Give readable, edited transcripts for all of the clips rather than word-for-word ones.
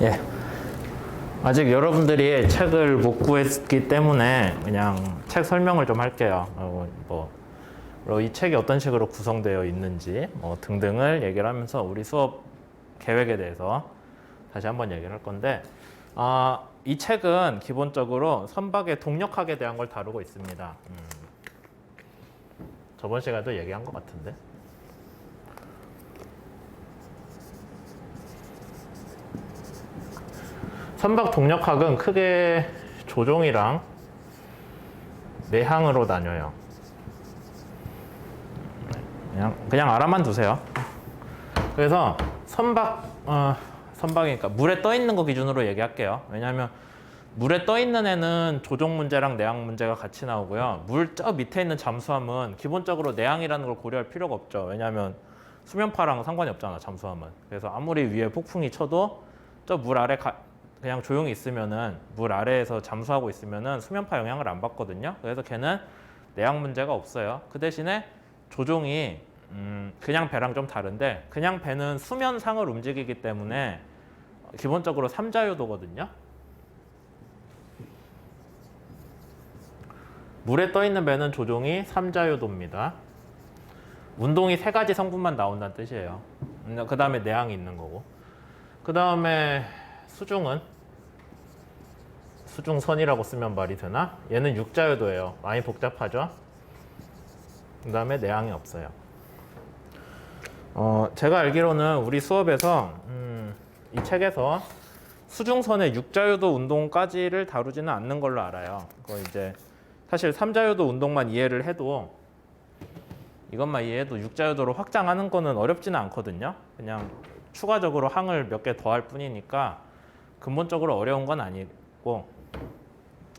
예. 아직 여러분들이 책을 못 구했기 때문에 그냥 책 설명을 좀 할게요. 그리고 이 책이 어떤 식으로 구성되어 있는지 등등을 얘기를 하면서 우리 수업 계획에 대해서 다시 한번 얘기를 할 건데, 이 책은 기본적으로 선박의 동력학에 대한 걸 다루고 있습니다. 저번 시간에도 얘기한 것 같은데. 선박 동력학은 크게 조종이랑 내항으로 나뉘어요. 그냥 알아만 두세요. 그래서 선박이니까 물에 떠 있는 거 기준으로 얘기할게요. 왜냐하면 물에 떠 있는 애는 조종 문제랑 내항 문제가 같이 나오고요. 물 저 밑에 있는 잠수함은 기본적으로 내항이라는 걸 고려할 필요가 없죠. 왜냐하면 수면파랑 상관이 없잖아, 잠수함은. 그래서 아무리 위에 폭풍이 쳐도 저 물 아래 그냥 조용히 있으면은, 물 아래에서 잠수하고 있으면은 수면파 영향을 안 받거든요. 그래서 걔는 내항 문제가 없어요. 그 대신에 조종이 그냥 배랑 좀 다른데, 그냥 배는 수면상을 움직이기 때문에 기본적으로 삼자요도거든요. 물에 떠 있는 배는 조종이 삼자요도입니다. 운동이 3가지 성분만 나온다는 뜻이에요. 그 다음에 내항이 있는 거고. 그 다음에 수중은 수중선이라고 쓰면 말이 되나? 얘는 육자요도예요. 많이 복잡하죠? 그 다음에 내항이 없어요. 제가 알기로는 우리 수업에서 이 책에서 수중선의 육자요도 운동까지를 다루지는 않는 걸로 알아요. 그거 이제 사실 삼자요도 운동만 이해를 해도, 이것만 이해해도 육자요도로 확장하는 거는 어렵지는 않거든요. 그냥 추가적으로 항을 몇 개 더 할 뿐이니까 근본적으로 어려운 건 아니고,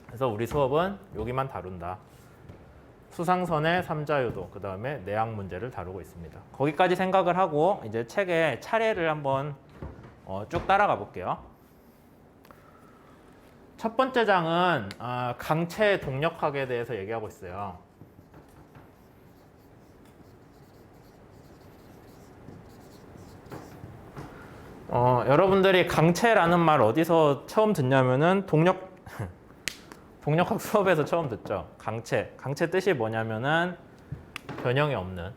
그래서 우리 수업은 여기만 다룬다. 수상선의 삼자요도, 그 다음에 내항 문제를 다루고 있습니다. 거기까지 생각을 하고 이제 책의 차례를 한번 쭉 따라가 볼게요. 첫 번째 장은 강체 동력학에 대해서 얘기하고 있어요. 여러분들이 강체라는 말 어디서 처음 듣냐면은 동력학 수업에서 처음 듣죠. 강체 뜻이 뭐냐면은 변형이 없는,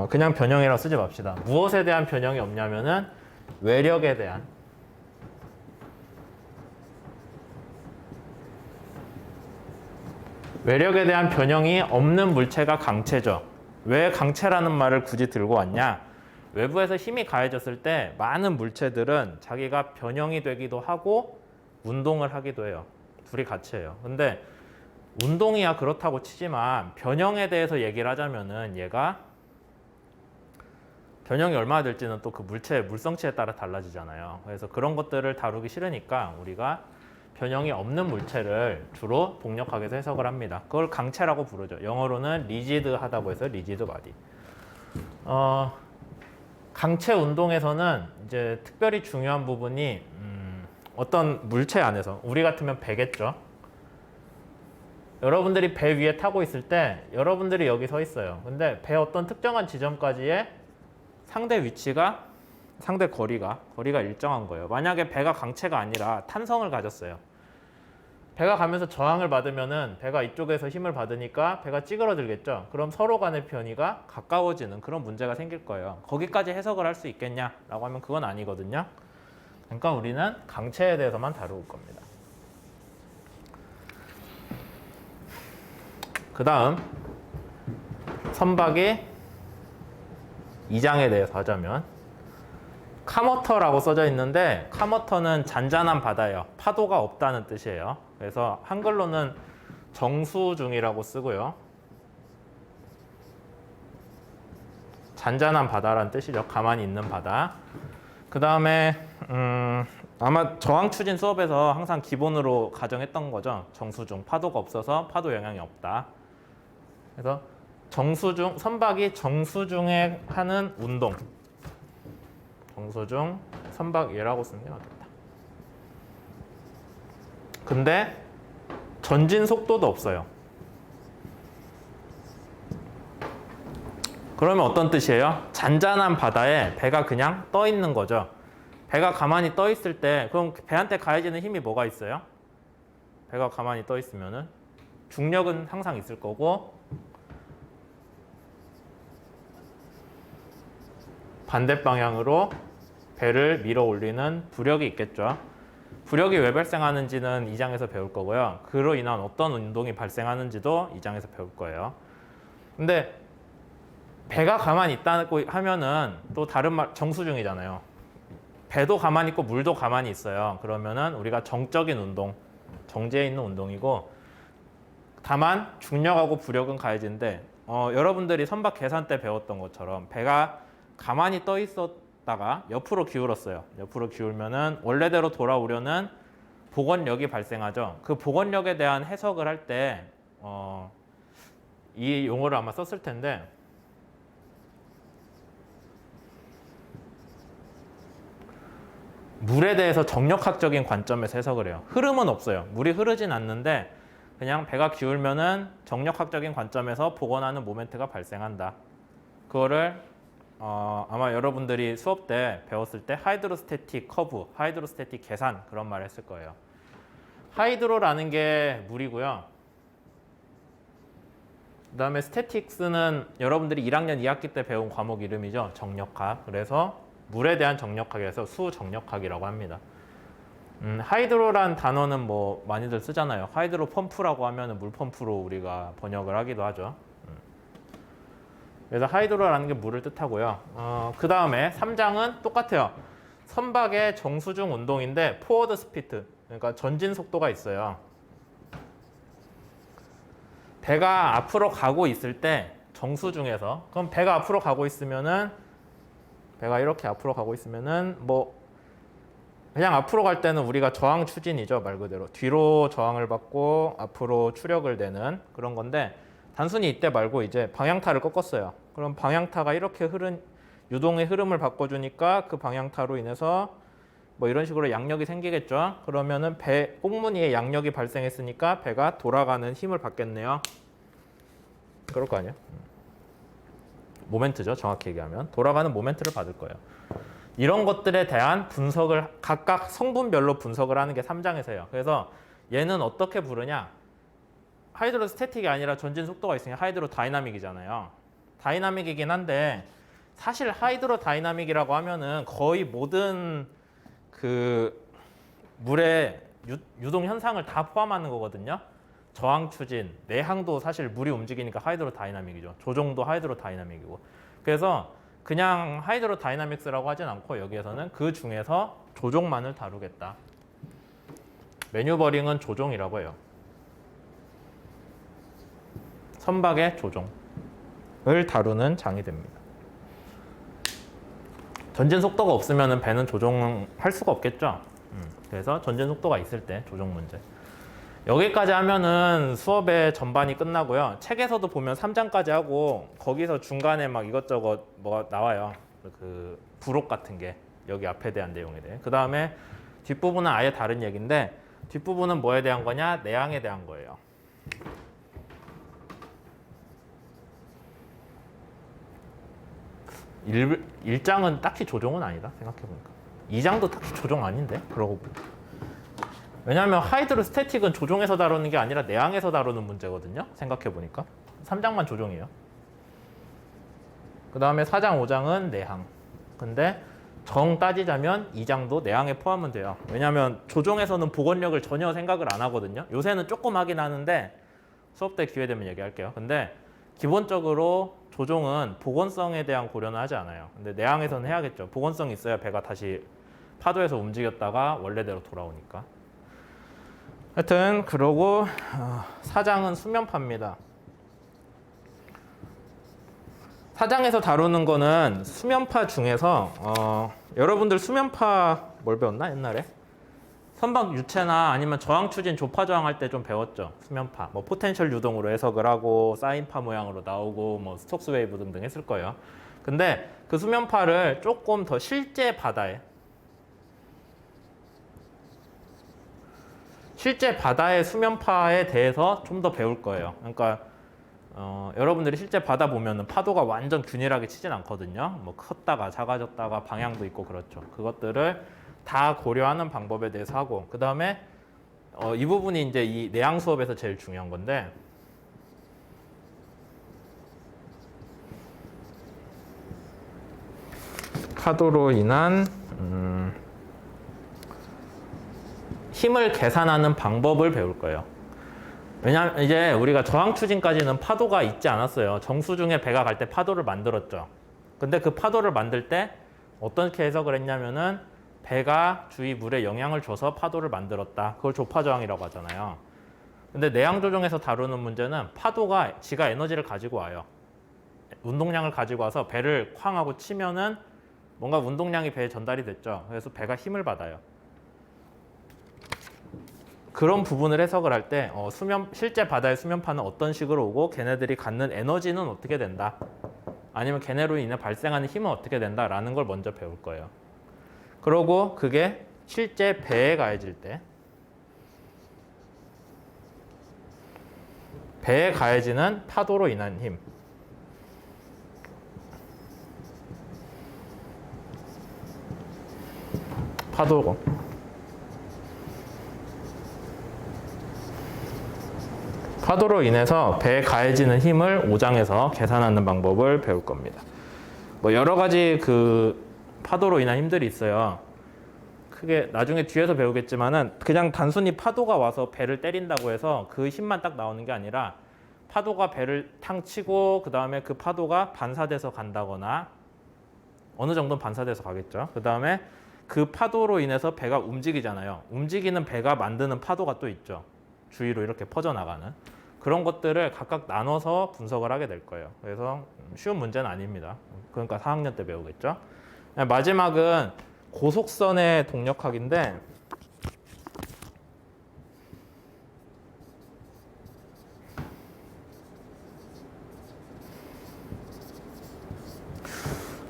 그냥 변형이라고 쓰지 맙시다. 무엇에 대한 변형이 없냐면은 외력에 대한, 변형이 없는 물체가 강체죠. 왜 강체라는 말을 굳이 들고 왔냐? 외부에서 힘이 가해졌을 때 많은 물체들은 자기가 변형이 되기도 하고 운동을 하기도 해요. 둘이 같이 해요. 근데 운동이야 그렇다고 치지만 변형에 대해서 얘기를 하자면은 얘가 변형이 얼마나 될지는 또 그 물체의 물성치에 따라 달라지잖아요. 그래서 그런 것들을 다루기 싫으니까 우리가 변형이 없는 물체를 주로 동력학에서 해석을 합니다. 그걸 강체라고 부르죠. 영어로는 리지드하다고 해서 리지드 바디. 강체 운동에서는 이제 특별히 중요한 부분이 어떤 물체 안에서, 우리 같으면 배겠죠. 여러분들이 배 위에 타고 있을 때 여러분들이 여기 서 있어요. 근데 배 어떤 특정한 지점까지의 상대 위치가, 상대 거리가 일정한 거예요. 만약에 배가 강체가 아니라 탄성을 가졌어요. 배가 가면서 저항을 받으면은 배가 이쪽에서 힘을 받으니까 배가 찌그러들겠죠. 그럼 서로 간의 편의가 가까워지는 그런 문제가 생길 거예요. 거기까지 해석을 할 수 있겠냐라고 하면 그건 아니거든요. 그러니까 우리는 강체에 대해서만 다룰 겁니다. 그 다음 선박의 2장에 대해서 하자면, 카머터라고 써져 있는데 카머터는 잔잔한 바다예요. 파도가 없다는 뜻이에요. 그래서 한글로는 정수중이라고 쓰고요. 잔잔한 바다라는 뜻이죠. 가만히 있는 바다. 그 다음에 아마 저항추진 수업에서 항상 기본으로 가정했던 거죠. 정수중, 파도가 없어서 파도 영향이 없다. 그래서 정수중, 선박이 정수중에 하는 운동, 정수중 선박이라고 쓰는 게 맞겠다. 근데 전진 속도도 없어요. 그러면 어떤 뜻이에요? 잔잔한 바다에 배가 그냥 떠 있는 거죠. 배가 가만히 떠 있을 때 그럼 배한테 가해지는 힘이 뭐가 있어요? 배가 가만히 떠 있으면은 중력은 항상 있을 거고 반대 방향으로 배를 밀어 올리는 부력이 있겠죠. 부력이 왜 발생하는지는 2장에서 배울 거고요. 그로 인한 어떤 운동이 발생하는지도 2장에서 배울 거예요. 근데 배가 가만히 있다고 하면은 또 다른 말 정수중이잖아요. 배도 가만히 있고 물도 가만히 있어요. 그러면은 우리가 정적인 운동, 정지해 있는 운동이고 다만 중력하고 부력은 가해지는데 여러분들이 선박 계산 때 배웠던 것처럼 배가 가만히 떠 있었다가 옆으로 기울었어요. 옆으로 기울면은 원래대로 돌아오려는 복원력이 발생하죠. 그 복원력에 대한 해석을 할 때 이 용어를 아마 썼을 텐데 물에 대해서 정력학적인 관점에서 해석을 해요. 흐름은 없어요. 물이 흐르진 않는데 그냥 배가 기울면은 정력학적인 관점에서 복원하는 모멘트가 발생한다. 그거를 아마 여러분들이 수업 때 배웠을 때 하이드로스태틱 커브, 하이드로스태틱 계산 그런 말 했을 거예요. 하이드로라는 게 물이고요. 그 다음에 스태틱스는 여러분들이 1학년 2학기 때 배운 과목 이름이죠. 정력학. 그래서 물에 대한 정력학에서 수정력학이라고 합니다. 하이드로란 단어는 뭐 많이들 쓰잖아요. 하이드로 펌프라고 하면 물 펌프로 우리가 번역을 하기도 하죠. 그래서 하이드로라는 게 물을 뜻하고요. 그 다음에 3장은 똑같아요. 선박의 정수중 운동인데 포워드 스피드, 그러니까 전진 속도가 있어요. 배가 앞으로 가고 있을 때 정수중에서 그럼 배가 앞으로 가고 있으면은 배가 이렇게 앞으로 가고 있으면은 뭐 그냥 앞으로 갈 때는 우리가 저항 추진이죠. 말 그대로 뒤로 저항을 받고 앞으로 추력을 내는 그런 건데 단순히 이때 말고 이제 방향타를 꺾었어요. 그럼 방향타가 이렇게 유동의 흐름을 바꿔주니까 그 방향타로 인해서 뭐 이런 식으로 양력이 생기겠죠. 그러면은 배 꽁무니에 양력이 발생했으니까 배가 돌아가는 힘을 받겠네요. 그럴 거 아니에요? 모멘트죠. 정확히 얘기하면 돌아가는 모멘트를 받을 거예요. 이런 것들에 대한 분석을 각각 성분별로 분석을 하는 게 3장에서 해요. 그래서 얘는 어떻게 부르냐? 하이드로 스태틱이 아니라 전진 속도가 있으니 하이드로 다이나믹이잖아요. 다이나믹이긴 한데 사실 하이드로 다이나믹이라고 하면은 거의 모든 그 물의 유동 현상을 다 포함하는 거거든요. 저항 추진, 내항도 사실 물이 움직이니까 하이드로 다이나믹이죠. 조종도 하이드로 다이나믹이고. 그래서 그냥 하이드로 다이나믹스라고 하진 않고 여기에서는 그 중에서 조종만을 다루겠다. 매뉴버링은 조종이라고 해요. 선박의 조종을 다루는 장이 됩니다. 전진 속도가 없으면 배는 조종할 수가 없겠죠. 그래서 전진 속도가 있을 때 조종 문제. 여기까지 하면은 수업의 전반이 끝나고요. 책에서도 보면 3장까지 하고 거기서 중간에 막 이것저것 뭐가 나와요. 그 부록 같은 게 여기 앞에 대한 내용에 대해. 그 다음에 뒷부분은 아예 다른 얘기인데 뒷부분은 뭐에 대한 거냐? 내항에 대한 거예요. 일 1장은 딱히 조종은 아니다 생각해보니까 2장도 딱히 조종 아닌데 그러고 보니까 왜냐하면 하이드로 스태틱은 조종에서 다루는 게 아니라 내항에서 다루는 문제거든요. 생각해보니까 3장만 조종이에요. 그 다음에 4장, 5장은 내항. 근데 정 따지자면 2장도 내항에 포함은 돼요. 왜냐하면 조종에서는 복원력을 전혀 생각을 안 하거든요. 요새는 조금 하긴 하는데 수업 때 기회 되면 얘기할게요. 근데 기본적으로 조종은 복원성에 대한 고려는 하지 않아요. 근데 내항에서는 해야겠죠. 복원성이 있어야 배가 다시 파도에서 움직였다가 원래대로 돌아오니까. 하여튼 그러고 4장은 수면파입니다. 4장에서 다루는 거는 수면파 중에서 여러분들 수면파 뭘 배웠나 옛날에? 선박 유체나 아니면 저항 추진 조파 저항 할 때 좀 배웠죠. 수면파. 뭐 포텐셜 유동으로 해석을 하고 사인파 모양으로 나오고 뭐 스톡스 웨이브 등등 했을 거예요. 근데 그 수면파를 조금 더 실제 바다에 수면파에 대해서 좀 더 배울 거예요. 그러니까 여러분들이 실제 바다 보면은 파도가 완전 균일하게 치진 않거든요. 뭐 컸다가 작아졌다가 방향도 있고 그렇죠. 그것들을 다 고려하는 방법에 대해서 하고, 그 다음에 이 부분이 이제 이 내양 수업에서 제일 중요한 건데, 파도로 인한 힘을 계산하는 방법을 배울 거예요. 왜냐하면 이제 우리가 저항 추진까지는 파도가 있지 않았어요. 정수 중에 배가 갈 때 파도를 만들었죠. 근데 그 파도를 만들 때 어떻게 해석을 했냐면은 배가 주위 물에 영향을 줘서 파도를 만들었다. 그걸 조파저항이라고 하잖아요. 근데 내양 조종에서 다루는 문제는 파도가 지가 에너지를 가지고 와요. 운동량을 가지고 와서 배를 쾅 하고 치면은 뭔가 운동량이 배에 전달이 됐죠. 그래서 배가 힘을 받아요. 그런 부분을 해석을 할 때 실제 바다의 수면파는 어떤 식으로 오고 걔네들이 갖는 에너지는 어떻게 된다. 아니면 걔네로 인해 발생하는 힘은 어떻게 된다라는 걸 먼저 배울 거예요. 그러고 그게 실제 배에 가해질 때 배에 가해지는 파도로 인한 힘, 파도로 인해서 배에 가해지는 힘을 5장에서 계산하는 방법을 배울 겁니다. 뭐 여러 가지 그 파도로 인한 힘들이 있어요. 크게 나중에 뒤에서 배우겠지만은 그냥 단순히 파도가 와서 배를 때린다고 해서 그 힘만 딱 나오는 게 아니라 파도가 배를 탕 치고 그 다음에 그 파도가 반사돼서 간다거나 어느 정도는 반사돼서 가겠죠. 그 다음에 그 파도로 인해서 배가 움직이잖아요. 움직이는 배가 만드는 파도가 또 있죠. 주위로 이렇게 퍼져나가는. 그런 것들을 각각 나눠서 분석을 하게 될 거예요. 그래서 쉬운 문제는 아닙니다. 그러니까 4학년 때 배우겠죠. 마지막은 고속선의 동력학인데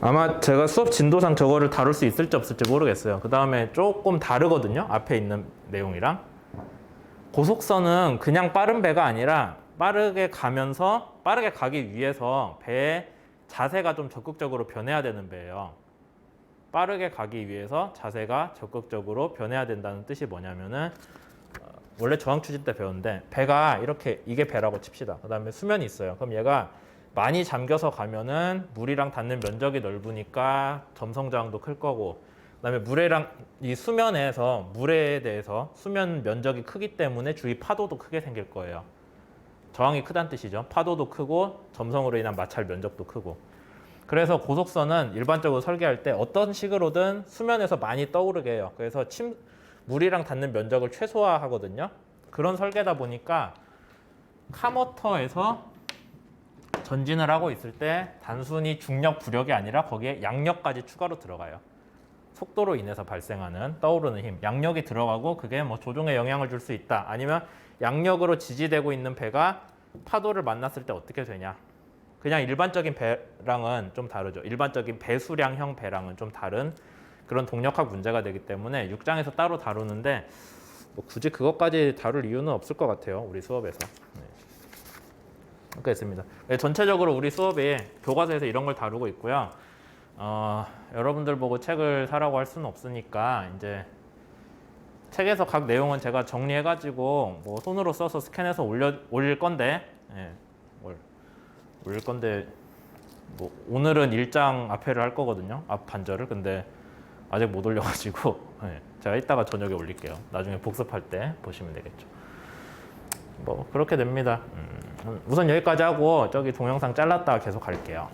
아마 제가 수업 진도상 저거를 다룰 수 있을지 없을지 모르겠어요. 그 다음에 조금 다르거든요. 앞에 있는 내용이랑. 고속선은 그냥 빠른 배가 아니라 빠르게 가면서 빠르게 가기 위해서 배의 자세가 좀 적극적으로 변해야 되는 배예요. 빠르게 가기 위해서 자세가 적극적으로 변해야 된다는 뜻이 뭐냐면은 원래 저항 추진 때 배웠는데 배가 이렇게 이게 배라고 칩시다. 그 다음에 수면이 있어요. 그럼 얘가 많이 잠겨서 가면은 물이랑 닿는 면적이 넓으니까 점성 저항도 클 거고, 그다음에 물에랑 이 수면에서 물에 대해서 수면 면적이 크기 때문에 주위 파도도 크게 생길 거예요. 저항이 크다는 뜻이죠. 파도도 크고 점성으로 인한 마찰 면적도 크고. 그래서 고속선은 일반적으로 설계할 때 어떤 식으로든 수면에서 많이 떠오르게 해요. 그래서 물이랑 닿는 면적을 최소화하거든요. 그런 설계다 보니까 카모터에서 전진을 하고 있을 때 단순히 중력, 부력이 아니라 거기에 양력까지 추가로 들어가요. 속도로 인해서 발생하는 떠오르는 힘, 양력이 들어가고 그게 뭐 조종에 영향을 줄 수 있다. 아니면 양력으로 지지되고 있는 배가 파도를 만났을 때 어떻게 되냐. 그냥 일반적인 배랑은 좀 다르죠. 일반적인 배수량형 배랑은 좀 다른 그런 동력학 문제가 되기 때문에 6장에서 따로 다루는데 뭐 굳이 그것까지 다룰 이유는 없을 것 같아요. 우리 수업에서. 그렇습니다. 전체적으로 우리 수업이 교과서에서 이런 걸 다루고 있고요. 여러분들 보고 책을 사라고 할 수는 없으니까 이제 책에서 각 내용은 제가 정리해가지고 뭐 손으로 써서 스캔해서 올릴 건데, 올릴 건데 뭐 오늘은 1장 앞에를 할 거거든요. 앞 반절을. 근데 아직 못 올려가지고 제가 이따가 저녁에 올릴게요. 나중에 복습할 때 보시면 되겠죠. 뭐 그렇게 됩니다. 우선 여기까지 하고 저기 동영상 잘랐다가 계속 할게요.